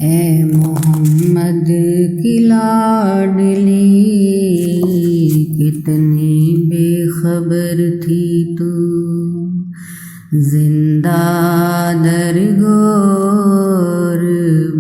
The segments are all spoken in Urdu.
اے محمد کی لاڈلی کتنی بے خبر تھی تو، زندہ درگور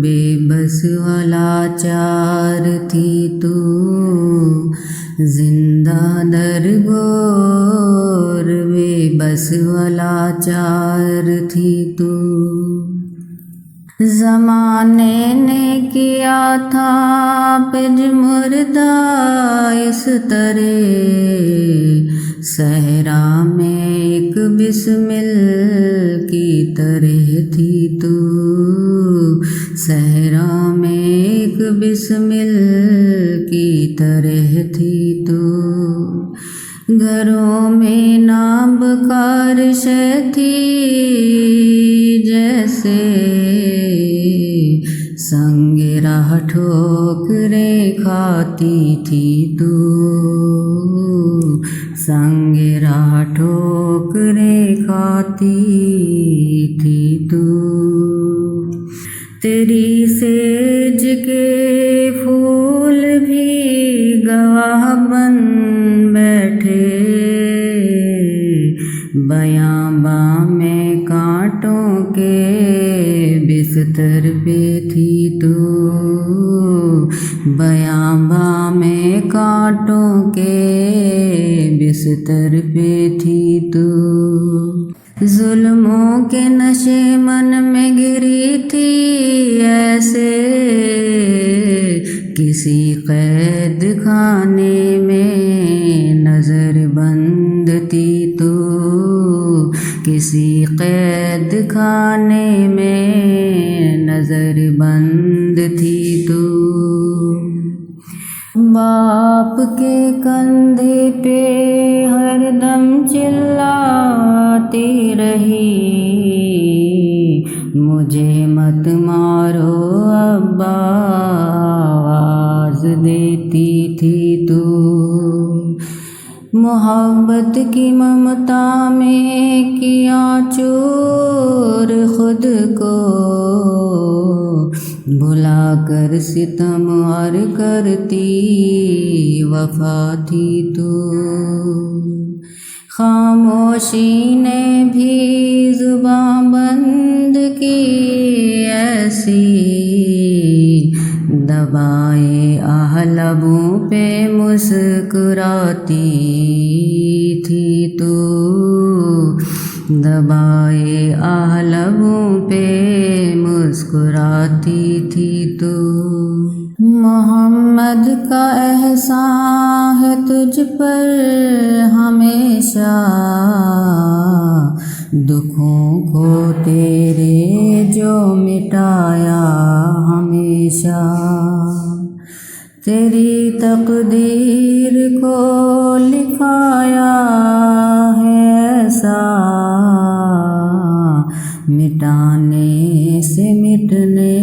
بے بس ولاچار تھی تو، زندہ درگور بے بس ولاچار تھی تو، زمانے نے کیا تھا پجمردہ اس طرح، صحرا میں ایک بسمل کی طرح تھی تو، صحرا میں ایک بسمل کی طرح تھی تو، گھروں میں نابکار شے تھی جیسے، سنگ راہ ٹھوکریں کھاتی تھی تو، سنگ راہ ٹھوکریں کھاتی تھی تو، تیری سیج کے پھول بھی گواہ بن بیٹھے، بیاباں میں کانٹوں کے بستر پہ تھی تو، بیاباں میں کانٹوں کے بستر پہ تھی تو، ظلموں کے نشے من میں گری تھی ایسے، کسی قید خانے میں نظر بند تھی تو، کسی قید خانے میں نظر بند تھی تو، باپ کے کندھے پہ ہر دم چلاتی رہی، مجھے مت مارو ابا آواز دیتی تھی تو، محبت کی ممتا میں کیا چور خود کو، بھلا کر ستم اور کرتی وفا تھی تو، خاموشی نے بھی زباں بند کی ایسی، دبائے لبوں پہ مسکراتی تھی تو، دبائے لبوں پہ مسکراتی تھی تو، محمد کا احسان ہے تجھ پر ہمیشہ، دکھوں کو تیرے جو مٹایا ہمیشہ، تیری تقدیر کو لکھایا ہے ایسا، مٹانے سے مٹنے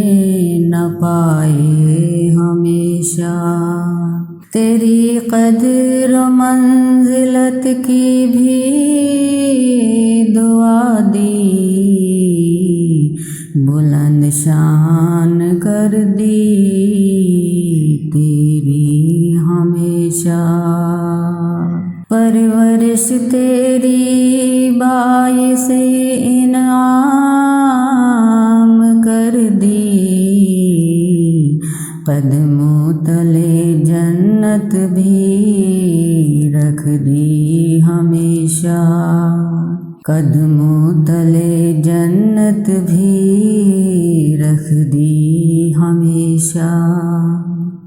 نہ پائے ہمیشہ، تیری قدر و منزلت کی بھی دعا دی، بلند شان کر دی تیری ہمیشہ، پرورش تیری باعث انعام کر دی، قدموں تلے جنت بھی رکھ دی ہمیشہ، قدموں تلے جنت بھی رکھ دی ہمیشہ،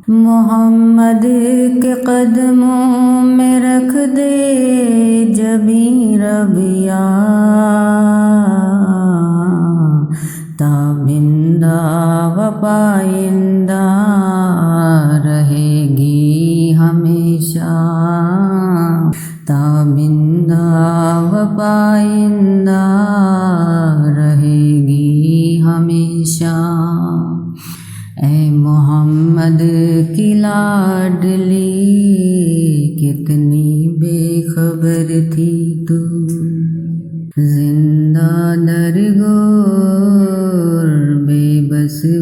محمد کے قدموں میں رکھ دے جبیں رب یا، تابندہ و پائندہ رہے گی ہمیشہ، تابندہ و پائندہ رہے گی ہمیشہ، اے محمد کی لاڈلی کتنی بے خبر تھی تو، زندہ درگور بے بس